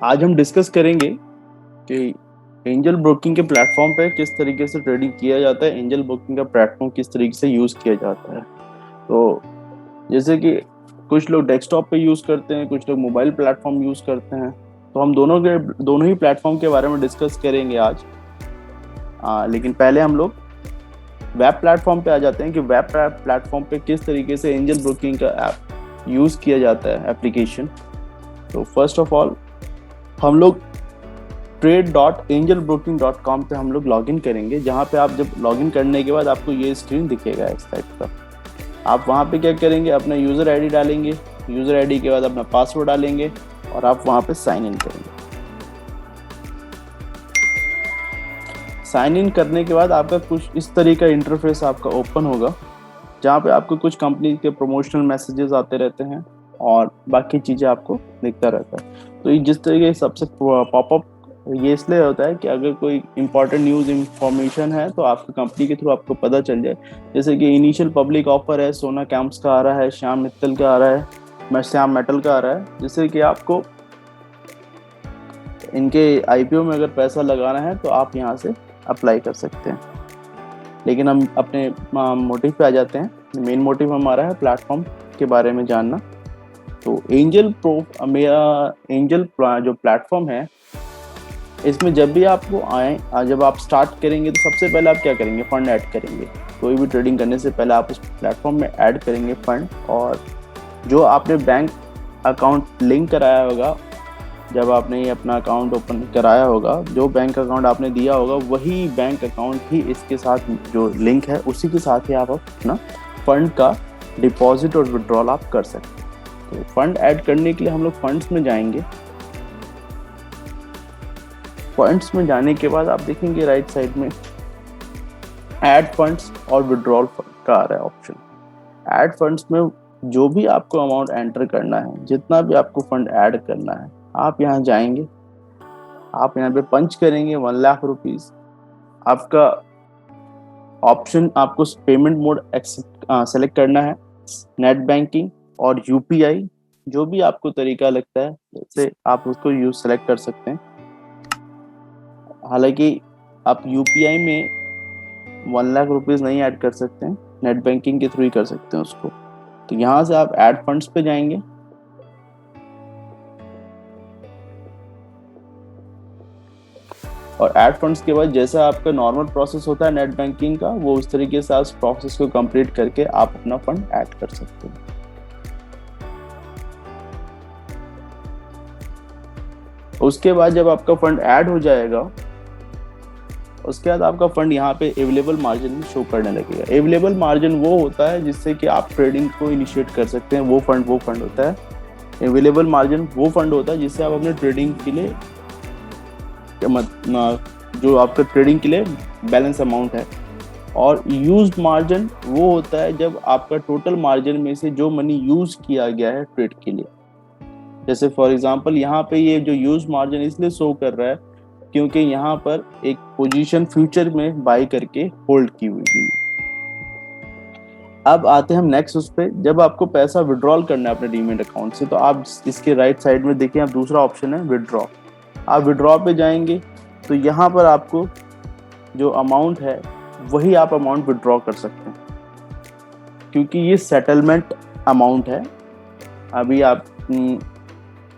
आज हम डिस्कस करेंगे कि एंजल ब्रोकिंग के प्लेटफॉर्म पे किस तरीके से ट्रेडिंग किया जाता है, एंजल ब्रोकिंग का प्लेटफॉर्म किस तरीके से यूज किया जाता है। तो जैसे कि कुछ लोग डेस्कटॉप पे यूज करते हैं, कुछ लोग मोबाइल प्लेटफॉर्म यूज करते हैं। तो हम दोनों ही प्लेटफॉर्म के बारे में डिस्कस करेंगे आज। लेकिन पहले हम लोग वेब प्लेटफॉर्म पे आ जाते हैं कि वेब प्लेटफॉर्म पे किस तरीके से एंजल ब्रोकिंग का ऐप यूज किया जाता है, एप्लीकेशन। तो फर्स्ट ऑफ ऑल हम लोग trade.angelbroking.com पे हम लोग लॉगिन करेंगे, जहाँ पे आप जब लॉगिन करने के बाद आपको ये स्क्रीन दिखेगा इस टाइप का। आप वहाँ पे क्या करेंगे, अपना यूज़र आईडी डालेंगे, यूज़र आईडी के बाद अपना पासवर्ड डालेंगे और आप वहाँ पे साइन इन करेंगे। साइन इन करने के बाद आपका कुछ इस तरीके का इंटरफेस आपका ओपन होगा, जहाँ पे आपको कुछ कंपनी के प्रमोशनल मैसेजेस आते रहते हैं और बाकी चीज़ें आपको दिखता रहता है। तो ये जिस तरीके से सबसे पॉपअप ये इसलिए होता है कि अगर कोई इंपॉर्टेंट न्यूज़ इंफॉर्मेशन है तो आपकी कंपनी के थ्रू आपको पता चल जाए। जैसे कि इनिशियल पब्लिक ऑफर है, सोना कैंप्स का आ रहा है, श्याम मित्तल का आ रहा है, श्याम मेटल का आ रहा है, जिससे कि आपको इनके आईपीओ में अगर पैसा लगाना है तो आप यहाँ से अप्लाई कर सकते हैं। लेकिन हम अपने मोटिव पे आ जाते हैं। मेन मोटिव हमारा है प्लेटफॉर्म के बारे में जानना। तो मेरा एंजल जो प्लेटफॉर्म है, इसमें जब भी आपको आए, जब आप स्टार्ट करेंगे तो सबसे पहले आप क्या करेंगे, फंड ऐड करेंगे। कोई भी ट्रेडिंग करने से पहले आप उस प्लेटफॉर्म में ऐड करेंगे फंड, और जो आपने बैंक अकाउंट लिंक कराया होगा, जब आपने ये अपना अकाउंट ओपन कराया होगा, जो बैंक अकाउंट आपने दिया होगा वही बैंक अकाउंट ही इसके साथ जो लिंक है उसी के साथ ही आप अपना फंड का डिपॉजिट और विड्रॉल आप कर सकते हैं। तो फंड ऐड करने के लिए हम लोग फंड्स में जाएंगे। फंड्स में जाने के बाद आप देखेंगे राइट साइड में ऐड फंड्स और विड्रॉल का आ रहा है ऑप्शन। ऐड फंड्स में जो भी आपको अमाउंट एंटर करना है, जितना भी आपको फंड ऐड करना है, आप यहाँ जाएंगे, आप यहाँ पे पंच करेंगे 1,00,000 रुपीज। आपका ऑप्शन, आपको पेमेंट मोड सेलेक्ट करना है, नेट बैंकिंग और यूपीआई, जो भी आपको तरीका लगता है जैसे आप उसको यूज सेलेक्ट कर सकते हैं। हालांकि आप यूपीआई में 1,00,000 रुपीज नहीं ऐड कर सकते हैं, नेट बैंकिंग के थ्रू ही कर सकते हैं उसको। तो यहाँ से आप ऐड फंड्स पे जाएंगे, और ऐड फंड्स के बाद जैसा आपका नॉर्मल प्रोसेस होता है नेट बैंकिंग का, वो उस तरीके से आप प्रोसेस को कंप्लीट करके आप अपना फंड ऐड कर सकते हैं। उसके बाद जब आपका फंड ऐड हो जाएगा, उसके बाद आपका फंड यहाँ पे अवेलेबल मार्जिन में शो करने लगेगा। अवेलेबल मार्जिन वो होता है जिससे कि आप ट्रेडिंग को इनिशिएट कर सकते हैं। वो फंड होता है अवेलेबल मार्जिन, वो फंड होता है जिससे आप अपने ट्रेडिंग के लिए जो आपका ट्रेडिंग के लिए बैलेंस अमाउंट है। और यूज्ड मार्जिन वो होता है जब आपका टोटल मार्जिन में से जो मनी यूज किया गया है ट्रेड के लिए। जैसे फॉर एग्जांपल यहाँ पे ये जो यूज मार्जिन इसलिए शो कर रहा है क्योंकि यहाँ पर एक पोजीशन फ्यूचर में बाय करके होल्ड की हुई थी। अब आते हैं हम नेक्स्ट उस पे, जब आपको पैसा विड्रॉल करना है अपने डीमेट अकाउंट से, तो आप इसके राइट साइड में देखिए, आप दूसरा ऑप्शन है विड्रॉ। आप विड्रॉ पे जाएंगे तो यहाँ पर आपको जो अमाउंट है वही आप अमाउंट विड्रॉ कर सकते हैं, क्योंकि ये सेटलमेंट अमाउंट है। अभी आप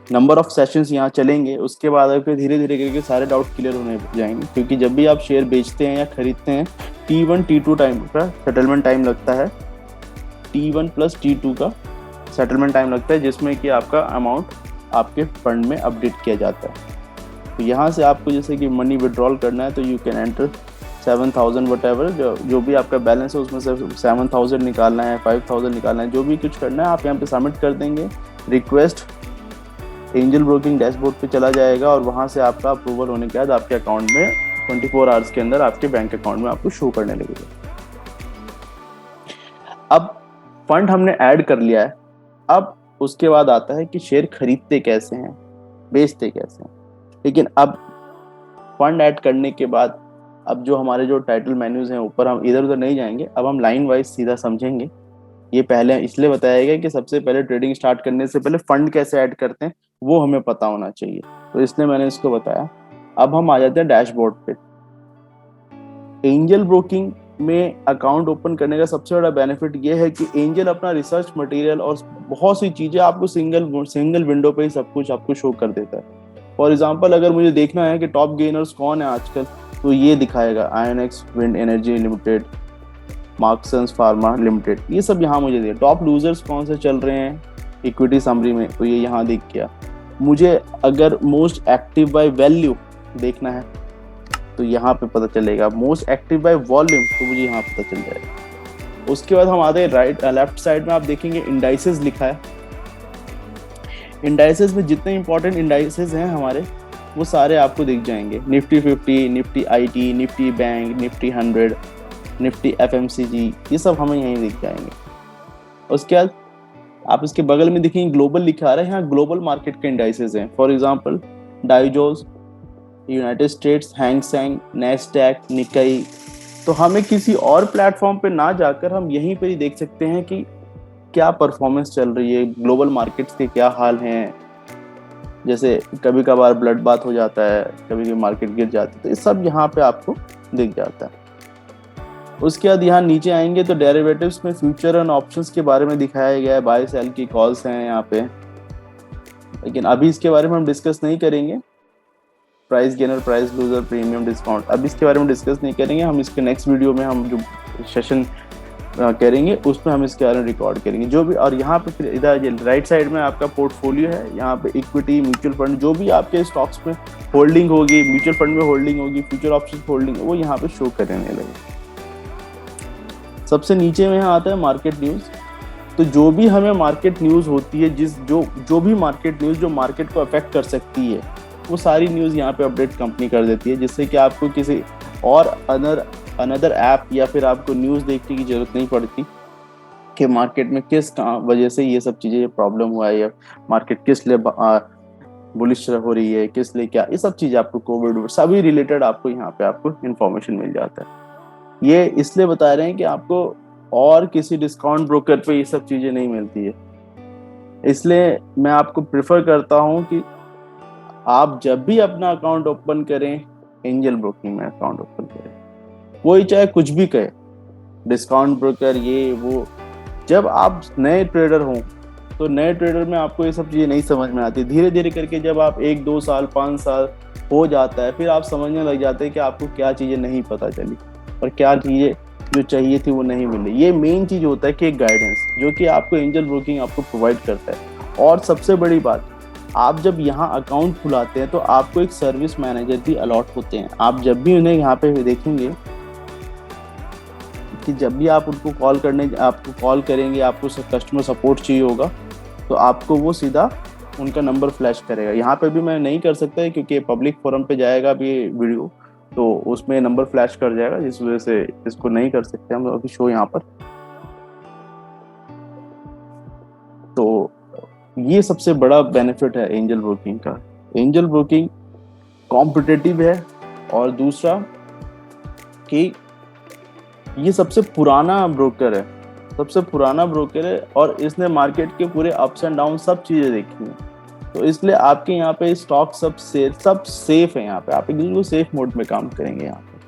नंबर ऑफ सेशंस यहाँ चलेंगे, उसके बाद आपके धीरे धीरे करके सारे डाउट क्लियर होने जाएंगे। क्योंकि जब भी आप शेयर बेचते हैं या खरीदते हैं, T1 T2 टाइम का सेटलमेंट टाइम लगता है, T1 प्लस T2 का सेटलमेंट टाइम लगता है, जिसमें कि आपका अमाउंट आपके फंड में अपडेट किया जाता है। तो यहाँ से आपको जैसे कि मनी विड्रॉल करना है तो you can enter 7,000 what ever, जो भी आपका बैलेंस है उसमें से 7,000 निकालना है, 5,000 निकालना है, जो भी कुछ करना है आप यहाँ पे सबमिट कर देंगे। रिक्वेस्ट एंजल ब्रोकिंग डैशबोर्ड पे चला जाएगा और वहाँ से आपका अप्रूवल होने के बाद आपके अकाउंट में 24 आवर्स के अंदर आपके बैंक अकाउंट में आपको शो करने लगेगा। अब फंड हमने ऐड कर लिया है। अब उसके बाद आता है कि शेयर खरीदते कैसे हैं, बेचते कैसे हैं। लेकिन अब फंड ऐड करने के बाद अब जो हमारे जो टाइटल मेन्यूज हैं ऊपर, हम इधर उधर नहीं जाएंगे, अब हम लाइन वाइज सीधा समझेंगे ये पहले इसलिए बताया गया कि सबसे पहले ट्रेडिंग स्टार्ट करने से पहले फंड कैसे ऐड करते हैं वो हमें पता होना चाहिए, तो इसलिए मैंने इसको बताया। अब हम आ जाते हैं डैशबोर्ड पे। एंजल ब्रोकिंग में अकाउंट ओपन करने का सबसे बड़ा बेनिफिट ये है कि एंजल अपना रिसर्च मटेरियल और बहुत सी चीजें आपको सिंगल सिंगल विंडो पे ही सब कुछ आपको शो कर देता है। फॉर एग्जांपल अगर मुझे देखना है कि टॉप गेनर्स कौन है आजकल, तो ये दिखाएगा Inox wind energy limited, Marksans pharma limited, ये सब यहाँ मुझे दे। टॉप लूजर्स कौन से चल रहे हैं इक्विटी समरी में, तो ये यहाँ दिख गया। मुझे अगर मोस्ट एक्टिव बाय वैल्यू देखना है तो यहाँ पे पता चलेगा, मोस्ट एक्टिव बाय वॉल्यूम तो मुझे यहाँ पता चल जाएगा। उसके बाद हम आते हैं लेफ्ट साइड में, आप देखेंगे इंडाइसेस लिखा है। इंडाइसेस में जितने इंपॉर्टेंट इंडाइसेस हैं हमारे वो सारे आपको दिख जाएंगे। Nifty 50, Nifty IT, Nifty bank, Nifty 100, Nifty FMCG, ये सब हमें यहीं दिख जाएंगे। उसके बाद आप इसके बगल में देखेंगे ग्लोबल लिखा आ रहा है, यहाँ ग्लोबल मार्केट के इंडाइसेस हैं। For example Dow Jones, United States, Hang Seng, Nasdaq, Nikkei. तो हमें किसी और प्लेटफॉर्म पे ना जाकर हम यहीं पर ही देख सकते हैं कि क्या परफॉर्मेंस चल रही है, ग्लोबल मार्केट्स के क्या हाल हैं। जैसे कभी कभार ब्लड बाथ हो जाता है, कभी कभी मार्केट गिर जाती है, तो ये सब यहाँ पे आपको दिख जाता है। उसके बाद यहाँ नीचे आएंगे तो डेरिवेटिव्स में फ्यूचर एंड ऑप्शंस के बारे में दिखाया गया है, बाय सेल की कॉल्स हैं यहाँ पे, लेकिन अभी इसके बारे में हम डिस्कस नहीं करेंगे। Price gainer, price loser, premium, discount, अब इसके बारे में डिस्कस नहीं करेंगे। हम इसके नेक्स्ट वीडियो में हम जो सेशन करेंगे उसमें हम इसके बारे में रिकॉर्ड करेंगे जो भी। और यहाँ पे फिर इधर राइट साइड में आपका पोर्टफोलियो है, यहाँ पे इक्विटी, म्यूचुअल फंड, जो भी आपके स्टॉक्स में होल्डिंग होगी, म्यूचुअल फंड में होल्डिंग होगी, फ्यूचर ऑप्शन होल्डिंग, वो यहाँ पे शो करने लगे। सबसे नीचे में आता है मार्केट न्यूज। तो जो भी हमें मार्केट न्यूज होती है, जो भी मार्केट न्यूज जो मार्केट को अफेक्ट कर सकती है, वो सारी न्यूज यहाँ पे अपडेट कंपनी कर देती है, जिससे कि आपको किसी और अनदर ऐप या फिर आपको न्यूज देखने की जरूरत नहीं पड़ती कि मार्केट में किस वजह से ये सब चीजें प्रॉब्लम हुआ है, या मार्केट किस लिए बुलिश हो रही है, किस लिए क्या, ये सब चीजें आपको कोविड सभी रिलेटेड आपको यहाँ पे आपको इन्फॉर्मेशन मिल जाता है। ये इसलिए बता रहे हैं कि आपको और किसी डिस्काउंट ब्रोकर पे ये सब चीजें नहीं मिलती है। इसलिए मैं आपको प्रिफर करता हूँ कि आप जब भी अपना अकाउंट ओपन करें, एंजल ब्रोकिंग में अकाउंट ओपन करें। कोई चाहे कुछ भी कहे, डिस्काउंट ब्रोकर ये वो, जब आप नए ट्रेडर हों तो नए ट्रेडर में आपको ये सब चीजें नहीं समझ में आती। धीरे धीरे करके जब आप 1, 2 साल, 5 साल हो जाता है, फिर आप समझने लग जाते हैं कि आपको क्या चीजें नहीं पता चली और क्या चीजें जो चाहिए थी वो नहीं मिली। ये मेन चीज होता है कि एक गाइडेंस जो कि आपको एंजल ब्रोकिंग आपको प्रोवाइड करता है। और सबसे बड़ी बात, आप जब यहाँ अकाउंट खुलाते हैं तो आपको एक सर्विस मैनेजर भी अलॉट होते हैं। आप जब भी उन्हें यहाँ पे देखेंगे कि जब भी आप उनको आपको कॉल करेंगे, आपको कस्टमर सपोर्ट चाहिए होगा, तो आपको वो सीधा उनका नंबर फ्लैश करेगा। यहाँ पे भी मैं नहीं कर सकता है क्योंकि पब्लिक फोरम पे जाएगा अभी वीडियो, तो उसमें नंबर फ्लैश कर जाएगा, जिस वजह से इसको नहीं कर सकते हम अभी शो यहाँ पर। तो ये सबसे बड़ा बेनिफिट है एंजल ब्रोकिंग का। एंजल ब्रोकिंग कॉम्पिटिटिव है, और दूसरा कि ये सबसे पुराना ब्रोकर है, और इसने मार्केट के पूरे अप्स एंड डाउन सब चीजें देखी हैं। तो इसलिए आपके यहाँ पे स्टॉक सब सेफ है। यहाँ पे आप बिल्कुल सेफ मोड में काम करेंगे यहाँ पे।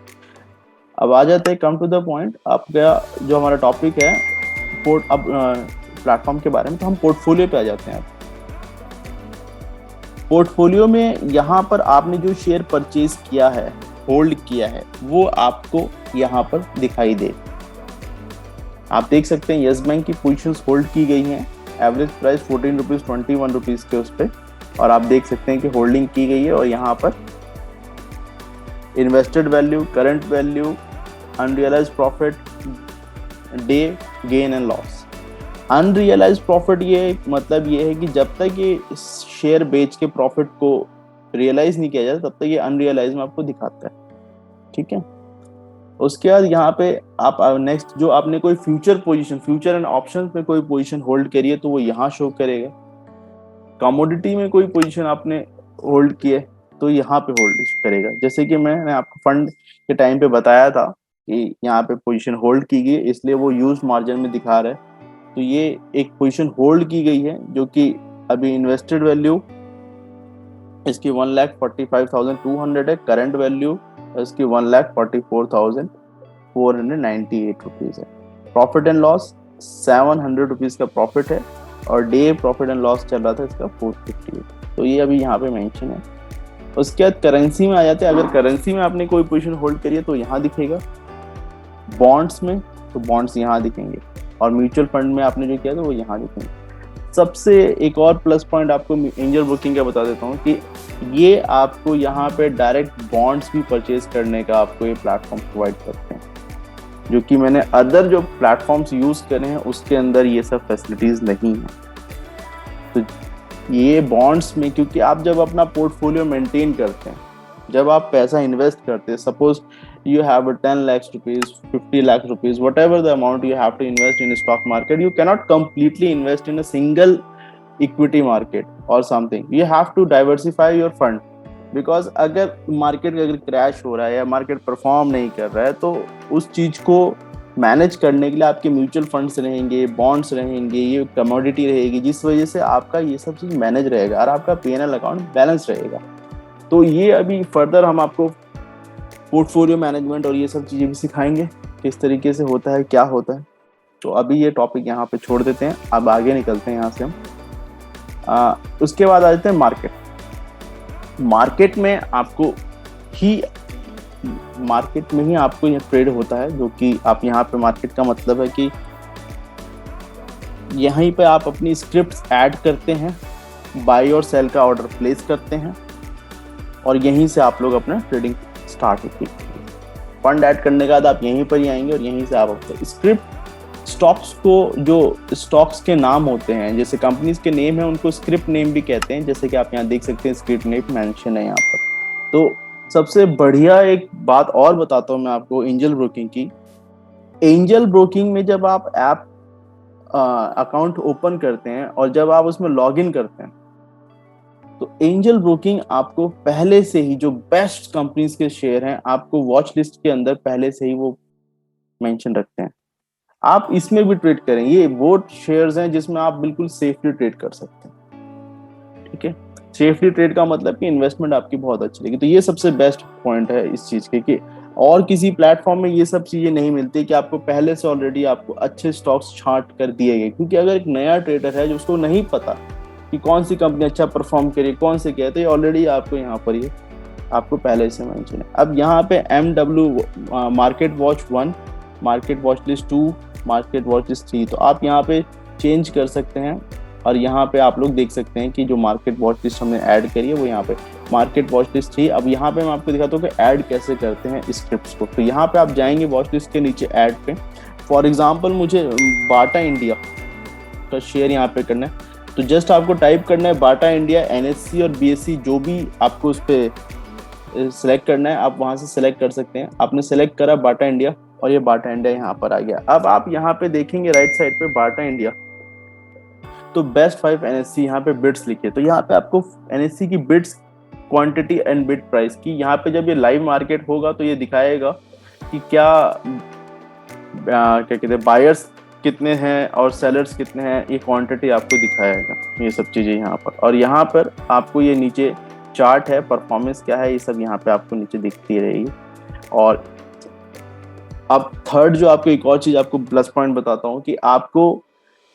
अब आ जाते हैं कम टू द पॉइंट, आपका जो हमारा टॉपिक है प्लेटफॉर्म के बारे में, तो हम पोर्टफोलियो पे आ जाते हैं। पोर्टफोलियो में यहाँ पर आपने जो शेयर परचेज किया है, होल्ड किया है, वो आपको यहाँ पर दिखाई दे। आप देख सकते हैं यस बैंक की पोजीशंस होल्ड की गई हैं, एवरेज प्राइस 14 रुपीज 21 रुपीज के उस पे, और आप देख सकते हैं कि होल्डिंग की गई है। और यहाँ पर invested value, current value, unrealised profit, day gain and loss. Unrealised profit ये मतलब ये है कि जब तक ये शेयर बेच के प्रॉफिट को रियलाइज नहीं किया जाता तब तक ये अनरियलाइज में आपको दिखाता है, ठीक है। उसके बाद यहाँ पे आप नेक्स्ट जो आपने कोई फ्यूचर एंड ऑप्शन में कोई पोजीशन होल्ड करी है तो वो यहाँ शो करेगा। कमोडिटी में कोई पोजीशन आपने होल्ड की है तो यहाँ पे होल्ड करेगा। जैसे कि मैंने आपको फंड के टाइम पे बताया था कि यहाँ पे पोजीशन होल्ड की गई, इसलिए वो यूज मार्जिन में दिखा रहा है। तो ये एक पोजीशन होल्ड की गई है, जो कि अभी इन्वेस्टेड वैल्यू इसकी 1,45,200 है, करंट वैल्यू इसकी 1,44,498 रुपीज है। प्रॉफिट एंड लॉस 700 रुपीज का प्रॉफिट है, और डे प्रॉफिट एंड लॉस चल रहा था इसका 458। तो ये अभी यहाँ पे मेंशन है। उसके बाद करेंसी में आ जाते हैं। अगर करेंसी में आपने कोई पोजीशन होल्ड करी है तो यहाँ दिखेगा, बॉन्ड्स में तो बॉन्ड्स यहाँ दिखेंगे, और म्यूचुअल फंड में आपने जो किया था वो यहाँ दिखेंगे। सबसे एक और प्लस पॉइंट आपको एंजल ब्रोकिंग का बता देता हूँ कि ये आपको यहाँ पे डायरेक्ट बॉन्ड्स भी परचेज करने का आपको ये प्लेटफॉर्म प्रोवाइड करते हैं, जो कि मैंने अदर जो प्लेटफॉर्म्स यूज करे हैं उसके अंदर ये सब फैसिलिटीज नहीं है। तो ये बॉन्ड्स में, क्योंकि आप जब अपना पोर्टफोलियो मेंटेन करते हैं, जब आप पैसा इन्वेस्ट करते हैं, suppose you have a 10 lakhs rupees, 50 lakh rupees, whatever the amount you have to invest in a stock market, you cannot completely invest in a single equity market or something. You have to diversify your fund, because अगर market अगर crash हो रहा है या market perform नहीं कर रहा है, तो उस चीज को मैनेज करने के लिए आपके म्यूचुअल फंड्स रहेंगे, बॉन्ड्स रहेंगे, ये कमोडिटी रहेगी, जिस वजह से आपका ये सब चीज मैनेज रहेगा और आपका P&L अकाउंट बैलेंस रहेगा। तो ये अभी फर्दर हम आपको पोर्टफोलियो मैनेजमेंट और ये सब चीज़ें भी सिखाएंगे, किस तरीके से होता है, क्या होता है। तो अभी ये टॉपिक यहाँ पे छोड़ देते हैं, अब आगे निकलते हैं यहाँ से हम। उसके बाद आ जाते हैं मार्केट। मार्केट में ही आपको ये ट्रेड होता है, जो कि आप यहाँ पे मार्केट का मतलब है कि यहीं पे आप अपनी स्क्रिप्ट ऐड करते हैं, बाई और सेल का ऑर्डर प्लेस करते हैं, और यहीं से आप लोग अपना ट्रेडिंग स्टार्ट होती है। फंड ऐड करने के बाद आप यहीं पर ही आएंगे और यहीं से आप अपने स्क्रिप्ट स्टॉक्स को, जो स्टॉक्स के नाम होते हैं, जैसे कंपनीज के नेम है उनको स्क्रिप्ट नेम भी कहते हैं, जैसे कि आप यहाँ देख सकते हैं स्क्रिप्ट नेम मेंशन है यहाँ पर। तो सबसे बढ़िया एक बात और बताता हूँ मैं आपको एंजल ब्रोकिंग की। एंजल ब्रोकिंग में जब आप ऐप अकाउंट ओपन करते हैं और जब आप उसमें लॉग इन करते हैं, तो एंजल ब्रोकिंग आपको पहले से ही जो बेस्ट कंपनीज के शेयर हैं आपको वॉच लिस्ट के अंदर पहले से ही वो मेंशन रखते हैं। आप इसमें भी ट्रेड करें, ये वो शेयर्स हैं जिसमें आप बिल्कुल सेफली ट्रेड कर सकते हैं। ठीक है, सेफली ट्रेड का मतलब कि इन्वेस्टमेंट आपकी बहुत अच्छी रहेगी। तो ये सबसे बेस्ट पॉइंट है इस चीज के कि और किसी प्लेटफॉर्म में ये सब चीजें नहीं मिलती कि आपको पहले से ऑलरेडी आपको अच्छे स्टॉक्स छांट कर दिए गए। क्योंकि अगर एक नया ट्रेडर है जो उसको नहीं पता कि कौन सी कंपनी अच्छा परफॉर्म करे, कौन से क्या है, तो ये ऑलरेडी आपको यहाँ पर ये आपको पहले से मेंशन है। अब यहाँ पे MW market watch 1, market watch list 2, market watch list 3, तो आप यहाँ पे चेंज कर सकते हैं। और यहाँ पे आप लोग देख सकते हैं कि जो मार्केट वॉच लिस्ट हमने ऐड करी है वो यहाँ पे मार्केट वॉच लिस्ट 3। अब यहाँ पे मैं आपको दिखाता हूँ कि ऐड कैसे करते हैं स्क्रिप्ट्स को। तो यहाँ पे आप जाएंगे वॉच लिस्ट के नीचे ऐड पे। फॉर एग्जाम्पल मुझे बाटा इंडिया का शेयर यहाँ पे करना है, तो जस्ट आपको टाइप करना है बाटा इंडिया, NSE और BSE, जो भी आपको उस पर सिलेक्ट करना है आप वहाँ से सिलेक्ट कर सकते हैं। आपने सेलेक्ट करा बाटा इंडिया और ये बाटा इंडिया यहाँ पर आ गया। अब आप यहाँ पे देखेंगे राइट साइड पे बाटा इंडिया, तो बेस्ट 5 NSE यहाँ पे बिड्स लिखे, तो यहाँ पे आपको NSE की bids quantity and bid price की, यहाँ पे जब ये लाइव मार्केट होगा तो ये दिखाएगा कि क्या कहते हैं बायर्स कितने हैं और सेलर्स कितने हैं, ये क्वांटिटी आपको दिखाएगा, ये सब चीजें यहाँ पर। और यहाँ पर आपको ये नीचे चार्ट है, परफॉर्मेंस क्या है, ये सब यहाँ पे आपको नीचे दिखती रहेगी। और अब थर्ड जो आपको एक और चीज आपको प्लस पॉइंट बताता हूँ कि आपको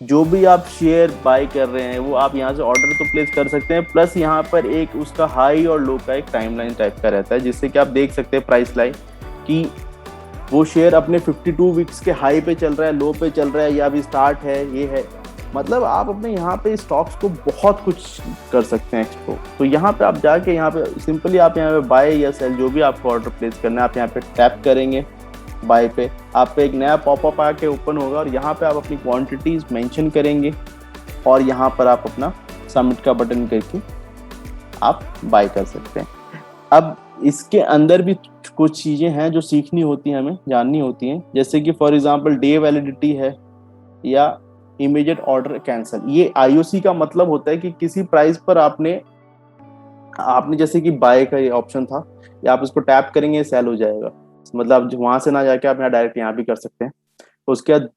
जो भी आप शेयर बाय कर रहे हैं वो आप यहाँ से ऑर्डर तो प्लेस कर सकते हैं, प्लस यहाँ पर एक उसका हाई और लो का एक टाइमलाइन टाइप का रहता है, जिससे कि आप देख सकते हैं प्राइस लाइन कि वो शेयर अपने 52 वीक्स के हाई पे चल रहा है, लो पे चल रहा है, या अभी स्टार्ट है, ये है। मतलब आप अपने यहाँ पे स्टॉक्स को बहुत कुछ कर सकते हैं एक्सप्लोर। तो यहाँ पे आप जाके यहाँ पे सिंपली आप यहाँ पे बाय या सेल जो भी आपको ऑर्डर प्लेस करना है आप यहाँ पे टैप करेंगे बाय पे, आप पे एक नया पॉपअप आके ओपन होगा और यहाँ पे आप अपनी क्वांटिटीज मेंशन करेंगे और यहाँ पर आप अपना सबमिट का बटन करके आप बाय कर सकते हैं। अब इसके अंदर भी कुछ चीजें हैं जो सीखनी होती हैं, हमें जाननी होती हैं, जैसे कि फॉर एग्जांपल डे वैलिडिटी है या इमीडिएट ऑर्डर कैंसिल। ये IOC का मतलब होता है कि किसी प्राइस पर आपने जैसे कि बाय का ये ऑप्शन था, या आप इसको टैप करेंगे सेल हो जाएगा, मतलब वहां से ना जाके आप यहाँ डायरेक्ट यहाँ भी कर सकते हैं। उसके बाद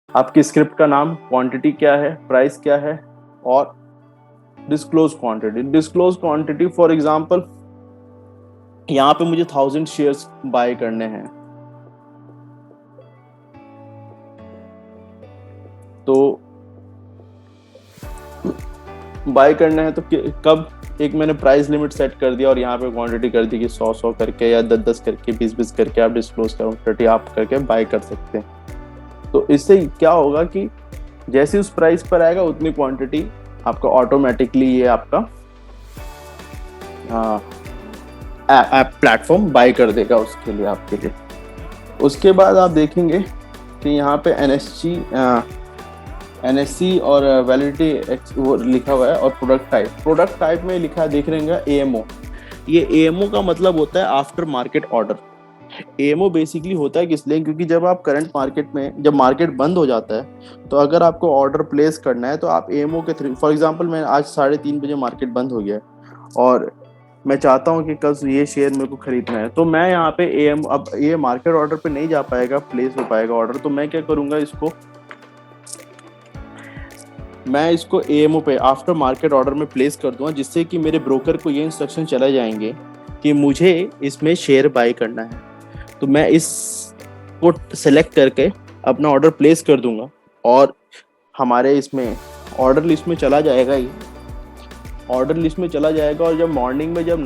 आपकी स्क्रिप्ट का नाम, क्वांटिटी क्या है, प्राइस क्या है, और disclose quantity. Disclose quantity for example यहाँ पे मुझे 1000 शेयर्स बाय करने हैं, तो बाय करना है तो कब, एक मैंने प्राइस लिमिट सेट कर दिया और यहाँ पे क्वांटिटी कर दी कि 100 करके या 10 करके 20 करके आप डिस्क्लोज क्वांटिटी आप करके बाय कर सकते हैं। तो इससे क्या होगा कि जैसे उस प्राइस पर आएगा उतनी क्वांटिटी आपका ऑटोमेटिकली ये आपका ऐप प्लेटफॉर्म बाय कर देगा उसके लिए, आपके लिए। उसके बाद आप देखेंगे कि यहाँ पे एनएससी और वैलिडिटी वो लिखा हुआ है, और प्रोडक्ट टाइप में लिखा है, देख रहे एएमओ। ये एएमओ का मतलब होता है after market order. AMO basically होता है किस लिए, क्योंकि जब आप करंट मार्केट में, जब मार्केट बंद हो जाता है तो अगर आपको ऑर्डर प्लेस करना है तो आप एएमओ के थ्रू, फॉर एग्जांपल मैं आज 3:30 बजे मार्केट बंद हो गया है और मैं चाहता हूँ कि कल ये शेयर मेरे को खरीदना है, तो मैं यहाँ पे एएम, अब ये मार्केट ऑर्डर पे नहीं जा पाएगा, प्लेस हो पाएगा ऑर्डर, तो मैं क्या करूंगा, मैं इसको एएमओ पे आफ्टर मार्केट ऑर्डर में प्लेस कर दूंगा, जिससे कि मेरे ब्रोकर को ये इंस्ट्रक्शन चला जाएंगे कि मुझे इसमें शेयर बाय करना है। तो मैं इस को सेलेक्ट करके अपना ऑर्डर प्लेस कर दूंगा और हमारे इसमें ऑर्डर लिस्ट में चला जाएगा ही, ऑर्डर लिस्ट में चला जाएगा। और जब मॉर्निंग में जब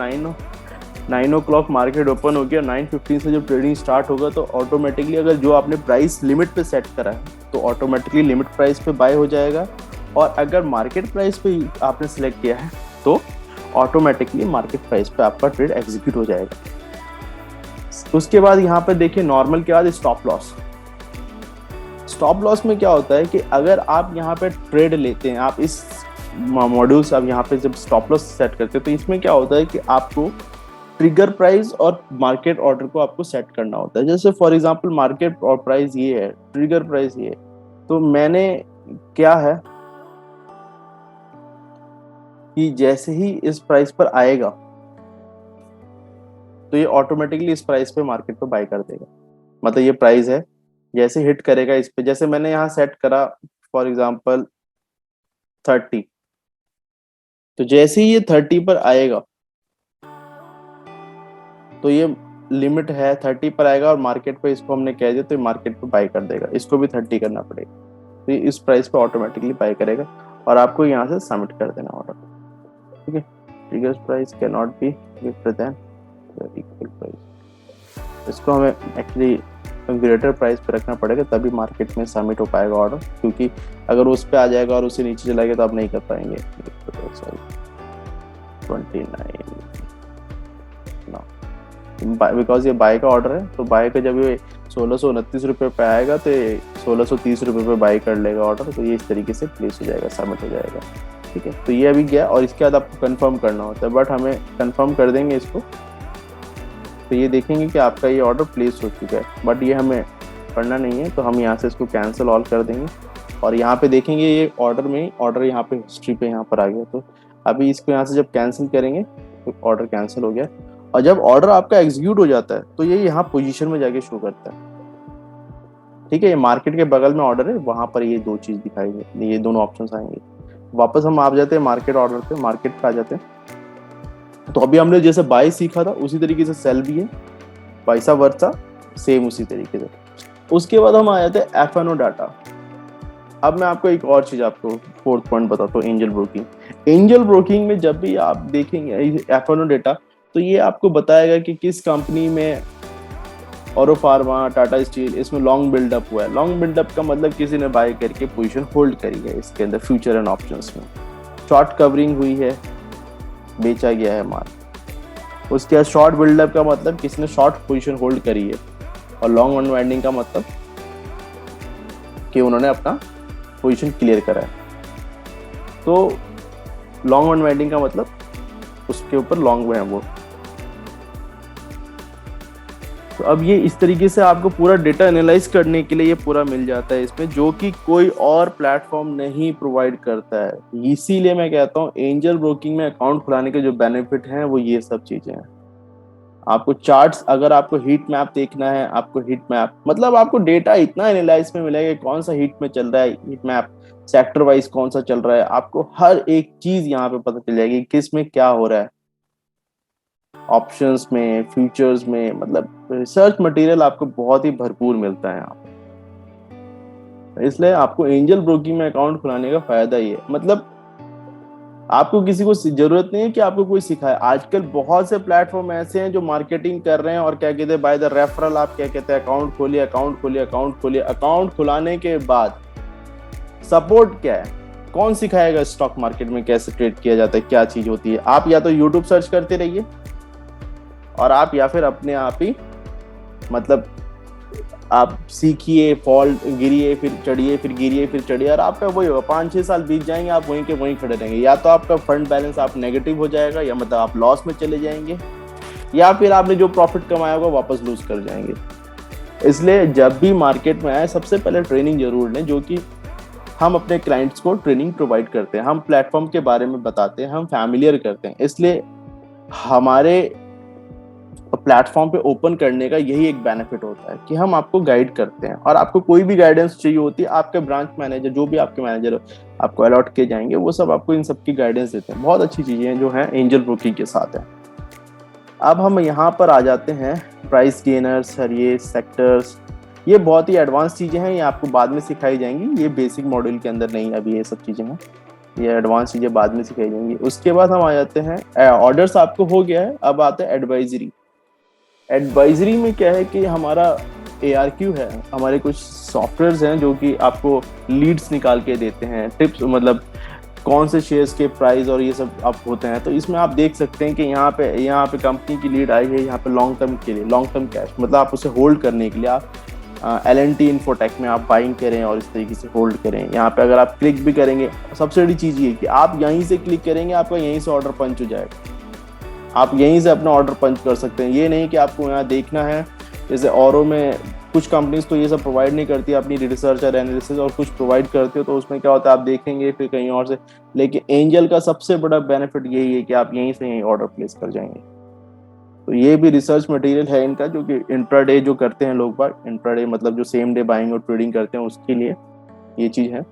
9 o'clock मार्केट ओपन हो गया, 9:15 से जब ट्रेडिंग स्टार्ट होगा, तो ऑटोमेटिकली अगर जो आपने प्राइस लिमिट पे सेट करा है तो ऑटोमेटिकली लिमिट प्राइस पे बाय हो जाएगा, और अगर मार्केट प्राइस पे आपने सेलेक्ट किया है तो ऑटोमेटिकली मार्केट प्राइस पे आपका ट्रेड एग्जीक्यूट हो जाएगा। उसके बाद यहाँ पे देखिए नॉर्मल के बाद स्टॉप लॉस। स्टॉप लॉस में क्या होता है कि अगर आप यहाँ पे ट्रेड लेते हैं, आप इस मॉड्यूल से आप यहाँ पे जब स्टॉप लॉस सेट करते हैं, तो इसमें क्या होता है कि आपको ट्रिगर प्राइस और मार्केट ऑर्डर को आपको सेट करना होता है। जैसे फॉर एग्जांपल मार्केट और प्राइस ये है, ट्रिगर प्राइस ये है, तो मैंने क्या है कि जैसे ही इस प्राइस पर आएगा तो ये ऑटोमेटिकली इस प्राइस पे मार्केट पे बाय कर देगा। मतलब ये प्राइस है, जैसे हिट करेगा इस पे, जैसे मैंने यहाँ सेट करा फॉर एग्जांपल 30, तो जैसे ही ये 30 पर आएगा तो ये लिमिट है 30 पर आएगा, और मार्केट पे इसको हमने कह दिया तो ये मार्केट पे बाय कर देगा, इसको भी 30 करना पड़ेगा, तो ये इस प्राइस पे ऑटोमेटिकली बाय करेगा और आपको यहाँ से सबमिट कर देना ऑर्डर। ठीक है, trigger price can not be greater than equal price, इसको हमें एक्चुअली ग्रेटर प्राइस पे रखना पड़ेगा, तभी मार्केट में सबमिट हो पाएगा ऑर्डर, क्योंकि अगर उस पे आ जाएगा और उससे नीचे चला गया तो आप नहीं कर पाएंगे। 29 बिकॉज ये बाय का ऑर्डर है, तो बाय का जब ये 1629 रुपये पे आएगा तो ये 1630 रुपये पे बाय कर लेगा ऑर्डर, तो ये इस तरीके से प्लेस हो जाएगा, सबमिट हो जाएगा। ठीक है, तो ये अभी गया, और इसके बाद आपको कंफर्म करना होता है, बट हमें कंफर्म कर देंगे इसको, तो ये देखेंगे कि आपका ये ऑर्डर प्लेस हो चुका है, बट ये हमें करना नहीं है, तो हम यहाँ से इसको कैंसिल ऑल कर देंगे, और यहाँ पे देखेंगे ये ऑर्डर यहाँ पे हिस्ट्री पे यहाँ पर आ गया, तो अभी इसको यहाँ से जब कैंसिल करेंगे तो ऑर्डर कैंसिल हो गया। और जब ऑर्डर आपका एग्जीक्यूट हो जाता है तो ये यहाँ पोजीशन में जाके शो करता है। ठीक है, ये मार्केट के बगल में ऑर्डर है, वहां पर ये दो चीज दिखाई दे, ये दोनों ऑप्शंस आएंगे। वापस हम आ जाते हैं मार्केट ऑर्डर पे, मार्केट पे आ जाते हैं। तो अभी हमने जैसे बाय सीखा था उसी तरीके से सेल भी है, वाइसा वर्सा सेम उसी तरीके से। उसके बाद हम आ जाते हैं एफएनओ डाटा। अब मैं आपको एक और चीज, आपको फोर्थ पॉइंट बताता हूँ, एंजल ब्रोकिंग। एंजल ब्रोकिंग में जब भी आप देखेंगे एफएनओ डाटा, तो ये आपको बताएगा कि किस कंपनी में, औरो फार्मा, टाटा स्टील, इसमें लॉन्ग बिल्डअप हुआ है। लॉन्ग बिल्डअप का मतलब किसी ने बाय करके पोजीशन होल्ड करी है इसके अंदर, फ्यूचर एंड ऑप्शंस में। शॉर्ट कवरिंग हुई है, बेचा गया है माल। उसके बाद शॉर्ट बिल्डअप का मतलब किसी ने शॉर्ट पोजीशन होल्ड करी है, और लॉन्ग अनवाइंडिंग का मतलब कि उन्होंने अपना पोजीशन क्लियर करा है। तो लॉन्ग अनवाइंडिंग का मतलब उसके ऊपर लॉन्ग में है वो। तो अब ये इस तरीके से आपको पूरा डेटा एनालाइज करने के लिए ये पूरा मिल जाता है इसमें, जो कि कोई और प्लेटफॉर्म नहीं प्रोवाइड करता है। इसीलिए मैं कहता हूँ एंजल ब्रोकिंग में अकाउंट खुलाने के जो बेनिफिट हैं वो ये सब चीजें हैं। आपको चार्ट्स, अगर आपको हीट मैप देखना है, आपको हीट मैप मतलब आपको डेटा इतना एनालाइज में मिलेगा कि कौन सा हीट में चल रहा है, हीट मैप सेक्टर वाइज कौन सा चल रहा है, आपको हर एक चीज यहाँ पे पता चल जाएगी किस में क्या हो रहा है, ऑप्शंस में, फ्यूचर्स में, मतलब रिसर्च मटेरियल आपको बहुत ही भरपूर मिलता है यहाँ पे। इसलिए आपको एंजल ब्रोकिंग में अकाउंट खुलाने का फायदा ही है, मतलब आपको किसी को जरूरत नहीं है कि आपको कोई सिखाए। आजकल बहुत से प्लेटफॉर्म ऐसे हैं जो मार्केटिंग कर रहे हैं और क्या कहते हैं, बाय द रेफरल आप क्या कहते हैं, अकाउंट खोलिए, अकाउंट खोलिए, अकाउंट खोलिए। अकाउंट खुलाने के बाद सपोर्ट क्या है, कौन सिखाएगा स्टॉक मार्केट में कैसे ट्रेड किया जाता है, क्या चीज होती है। आप या तो यूट्यूब सर्च करते रहिए और आप या फिर अपने आप ही मतलब आप सीखिए, फॉल्ट गिरिए फिर चढ़िए, फिर गिरिए फिर चढ़िए, और आपका वही होगा, 5-6 साल बीत जाएंगे, आप वहीं के वहीं खड़े रहेंगे। या तो आपका फंड बैलेंस आप नेगेटिव हो जाएगा, या मतलब आप लॉस में चले जाएंगे, या फिर आपने जो प्रॉफिट कमाया होगा वापस लूज कर जाएंगे। इसलिए जब भी मार्केट में आए सबसे पहले ट्रेनिंग जरूर लें, जो कि हम अपने क्लाइंट्स को ट्रेनिंग प्रोवाइड करते हैं, हम प्लेटफॉर्म के बारे में बताते हैं, हम फैमिलियर करते हैं। इसलिए हमारे प्लेटफॉर्म पे ओपन करने का यही एक बेनिफिट होता है कि हम आपको गाइड करते हैं, और आपको कोई भी गाइडेंस चाहिए होती है, आपके ब्रांच मैनेजर, जो भी आपके मैनेजर आपको अलॉट किए जाएंगे, वो सब आपको इन सब की गाइडेंस देते हैं। बहुत अच्छी चीजें हैं जो है एंजल ब्रोकिंग के साथ है। अब हम यहाँ पर आ जाते हैं प्राइस गेनर्स, और ये सेक्टर्स, ये बहुत ही एडवांस चीजें हैं, ये आपको बाद में सिखाई जाएंगी, ये बेसिक मॉड्यूल के अंदर नहीं, अभी ये सब चीजें हैं, ये एडवांस चीजें बाद में सिखाई जाएंगी। उसके बाद हम आ जाते हैं ऑर्डर्स आपको हो गया है, अब आते हैं एडवाइजरी। एडवाइजरी में क्या है कि हमारा ARQ है, हमारे कुछ सॉफ्टवेयर हैं जो कि आपको लीड्स निकाल के देते हैं, टिप्स, मतलब कौन से शेयर्स के प्राइस और ये सब आप होते हैं। तो इसमें आप देख सकते हैं कि यहाँ पे कंपनी की लीड आई है, यहाँ पे लॉन्ग टर्म के लिए, लॉन्ग टर्म कैश, मतलब आप उसे होल्ड करने के लिए आप L&T इन्फोटेक में आप बाइंग करें और इस तरीके से होल्ड करें। यहाँ पे अगर आप क्लिक भी करेंगे, सबसे बड़ी चीज़ ये कि आप यहीं से क्लिक करेंगे, आपका यहीं से ऑर्डर पंच हो जाएगा, आप यहीं से अपना ऑर्डर पंच कर सकते हैं। ये नहीं कि आपको यहाँ देखना है, जैसे औरों में कुछ कंपनीज तो ये सब प्रोवाइड नहीं करती अपनी रिसर्च और एनालिसिस, और कुछ प्रोवाइड करती हो तो उसमें क्या होता है आप देखेंगे फिर कहीं और से। लेकिन एंजल का सबसे बड़ा बेनिफिट यही है कि आप यहीं से यहीं ऑर्डर प्लेस कर जाएंगे। तो ये भी रिसर्च मटेरियल है इनका, जो कि इंट्राडे जो करते हैं लोग बाग, इंट्राडे मतलब जो सेम डे बाइंग और ट्रेडिंग करते हैं, उसके लिए ये चीज है।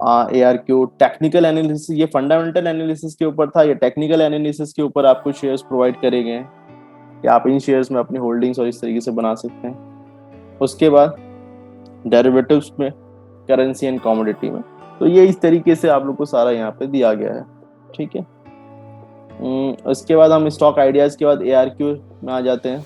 ARQ टेक्निकल एनालिसिस, ये फंडामेंटल एनालिसिस के ऊपर था, ये टेक्निकल एनालिसिस के ऊपर आपको शेयर्स प्रोवाइड करेंगे कि आप इन शेयर्स में अपनी होल्डिंग्स और इस तरीके से बना सकते हैं। उसके बाद डेरिवेटिव्स में, करेंसी एंड कमोडिटी में, तो ये इस तरीके से आप लोग को सारा यहाँ पे दिया गया है, ठीक है। उसके बाद हम स्टॉक आइडियाज के बाद ARQ में आ जाते हैं,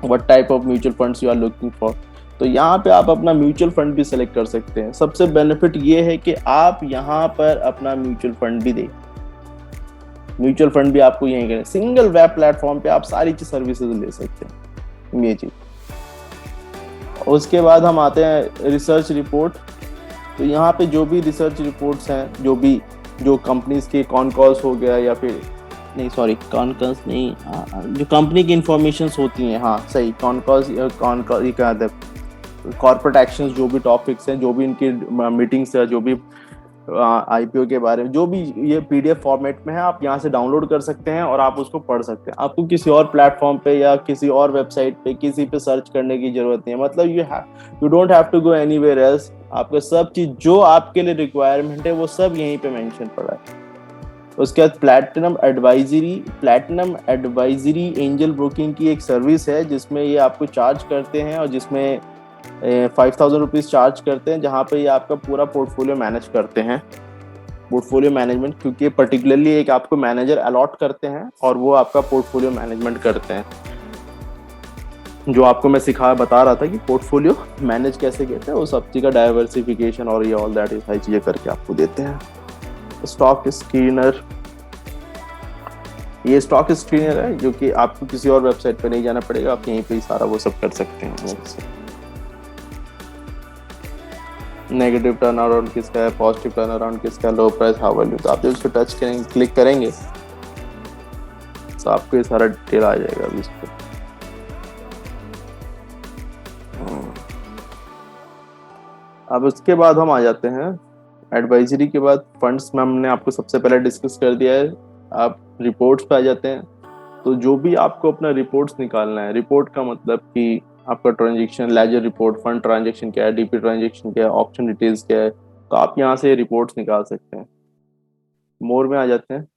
what type of mutual funds you are looking for. तो यहाँ पे आप अपना म्यूचुअल फंड भी सेलेक्ट कर सकते हैं। सबसे बेनिफिट ये है कि आप यहाँ पर अपना म्यूचुअल फंड भी दें, म्यूचुअल फंड भी आपको यहीं करें, सिंगल वेब प्लेटफॉर्म पे आप सारी चीज सर्विसेज ले सकते हैं, ये चीज। उसके बाद हम आते हैं रिसर्च रिपोर्ट। तो यहाँ पे जो भी रिसर्च रिपोर्ट्स हैं, जो कंपनीज के कॉन कॉल्स हो गया, या फिर नहीं सॉरी कॉन कॉल्स नहीं, जो कंपनी की इंफॉर्मेशन होती हैं, हाँ सही, कॉन कॉल्स, ये क्या है, कॉर्पोरेट एक्शंस, जो भी टॉपिक्स हैं, जो भी इनकी मीटिंग्स है, जो भी IPO के बारे में, जो भी ये PDF फॉर्मेट में है, आप यहाँ से डाउनलोड कर सकते हैं और आप उसको पढ़ सकते हैं। आपको किसी और प्लेटफॉर्म पे या किसी और वेबसाइट पे किसी पे सर्च करने की जरूरत नहीं है, मतलब you don't have to go anywhere else. आपका सब चीज जो आपके लिए रिक्वायरमेंट है वो सब यहीं पे मेंशन पड़ा है। उसके बाद प्लैटिनम एडवाइजरी एंजल ब्रोकिंग की एक सर्विस है, जिसमें ये आपको चार्ज करते हैं, और जिसमें 5,000 रुपीज चार्ज करते हैं, जहाँ पे ये आपका पूरा पोर्टफोलियो मैनेज करते हैं, पोर्टफोलियो मैनेजमेंट, क्योंकि पर्टिकुलरली एक आपको मैनेजर अलॉट करते हैं और वो आपका पोर्टफोलियो मैनेजमेंट करते हैं। जो आपको मैं बता रहा था कि पोर्टफोलियो मैनेज कैसे कहते हैं, वो सब चीज़ का डाइवर्सिफिकेशन और ये ऑल दैट ये सारी चीज़ें करके आपको देते हैं। स्टॉक स्क्रीनर, ये स्टॉक स्क्रीनर है जो कि आपको किसी और वेबसाइट पे नहीं जाना पड़ेगा, आप यहीं पे ही सारा वो सब कर सकते हैं। नेगेटिव टर्न अराउंड किसका है, पॉजिटिव टर्न अराउंड किसका, लो प्राइस हाउ वैल्यू, तो आप जब इसको टच करेंगे, क्लिक करेंगे, तो आपको ये सारा डिटेल आ जाएगा अभी इस पर। अब उसके बाद हम आ जाते हैं एडवाइजरी के बाद फंड्स में। हमने आपको सबसे पहले डिस्कस कर दिया है आप रिपोर्ट्स पे आ जाते हैं। तो जो भी आपको अपना रिपोर्ट्स निकालना है, रिपोर्ट का मतलब कि आपका transaction ledger report, fund transaction क्या है, डीपी ट्रांजेक्शन क्या है, ऑप्शन डिटेल्स क्या है, तो आप यहाँ से रिपोर्ट्स निकाल सकते हैं। मोर में आ जाते हैं।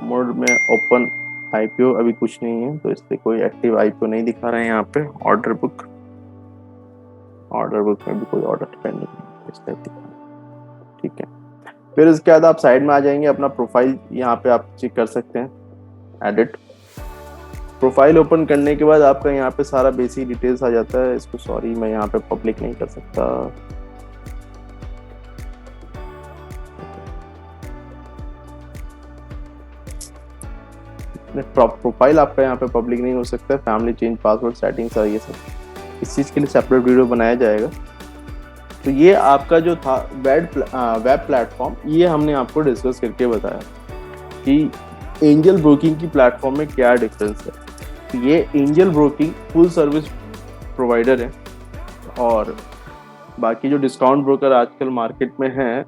मोड में ओपन आईपीओ अभी कुछ नहीं है, तो इसलिए कोई एक्टिव आईपीओ नहीं दिखा रहे हैं यहाँ पे। ऑर्डर बुक में भी कोई ऑर्डर पेंडिंग नहीं, इस टाइप दिखा रहा है। ठीक है, फिर इसके बाद आप साइड में आ जाएंगे, अपना प्रोफाइल यहाँ पे आप चेक कर सकते हैं, एडिट प्रोफाइल ओपन करने के बाद आपका यहाँ पे सारा बेसिक डिटेल्स आ जाता है। इसको सॉरी मैं यहाँ पे पब्लिक नहीं कर सकता। प्रोफाइल आपका यहाँ पे पब्लिक नहीं हो सकता है, फैमिली चेंज पासवर्ड सेटिंग्स और ये सब, इस चीज़ के लिए सेपरेट वीडियो बनाया जाएगा। तो ये आपका जो था वेब प्लेटफॉर्म, ये हमने आपको डिस्कस करके बताया कि एंजल ब्रोकिंग की प्लेटफॉर्म में क्या डिफरेंस है। तो ये angel broking full service provider है, और बाकी जो डिस्काउंट ब्रोकर आजकल मार्केट में हैं,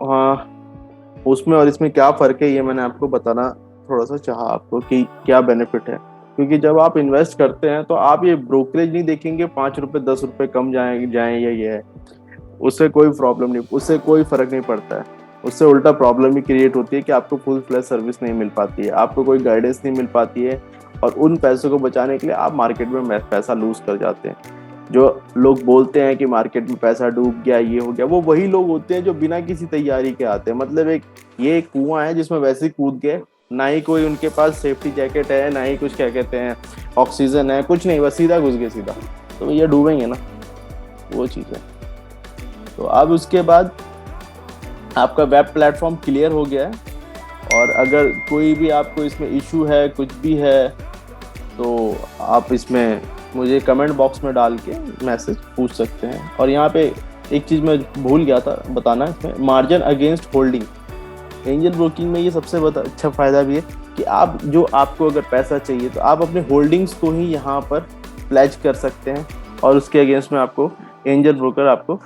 हाँ, उसमें और इसमें क्या फ़र्क है, ये मैंने आपको बताना थोड़ा सा चाहा आपको कि क्या बेनिफिट है। क्योंकि जब आप इन्वेस्ट करते हैं तो आप ये ब्रोकरेज नहीं देखेंगे 5 रुपए 10 रुपए कम जाए या ये है, उससे कोई प्रॉब्लम नहीं, उससे कोई फर्क नहीं पड़ता है। उससे उल्टा प्रॉब्लम ही क्रिएट होती है कि आपको फुल फ्लैश सर्विस नहीं मिल पाती है, आपको कोई गाइडेंस नहीं मिल पाती है, और उन पैसों को बचाने के लिए आप मार्केट में पैसा लूज कर जाते हैं। जो लोग बोलते हैं कि मार्केट में पैसा डूब गया, ये हो गया, वो वही लोग होते हैं जो बिना किसी तैयारी के आते हैं। मतलब ये एक कुआं है जिसमें वैसे ही कूद गए, ना ही कोई उनके पास सेफ्टी जैकेट है, ना ही कुछ क्या कहते हैं ऑक्सीजन है, कुछ नहीं, बस सीधा घुस गए सीधा, तो ये डूबेंगे ना, वो चीज़ है। तो अब उसके बाद आपका वेब प्लेटफॉर्म क्लियर हो गया है, और अगर कोई भी आपको इसमें इशू है, कुछ भी है, तो आप इसमें मुझे कमेंट बॉक्स में डाल के मैसेज पूछ सकते हैं। और यहाँ पे एक चीज़ मैं भूल गया था बताना, इसमें margin against holding, angel broking में ये सबसे अच्छा फ़ायदा भी है कि आप जो आपको अगर पैसा चाहिए तो आप अपने होल्डिंग्स को ही यहाँ पर प्लेज कर सकते हैं, और उसके अगेंस्ट में आपको एंजल ब्रोकर आपको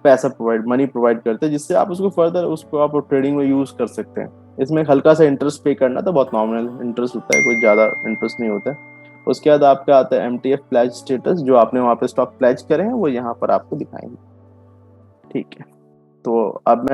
पैसा मनी प्रोवाइड करते हैं, जिससे आप उसको फर्दर उसको आप ट्रेडिंग में यूज़ कर सकते हैं। इसमें हल्का सा इंटरेस्ट पे करना, तो बहुत नॉमिनल इंटरेस्ट होता है, कोई ज़्यादा इंटरेस्ट नहीं होता है। उसके बाद आपका आता है MTF प्लेज स्टेटस, जो आपने वहाँ पे स्टॉक प्लेज करे हैं वो यहाँ पर आपको दिखाएंगे। ठीक है, तो अब मैं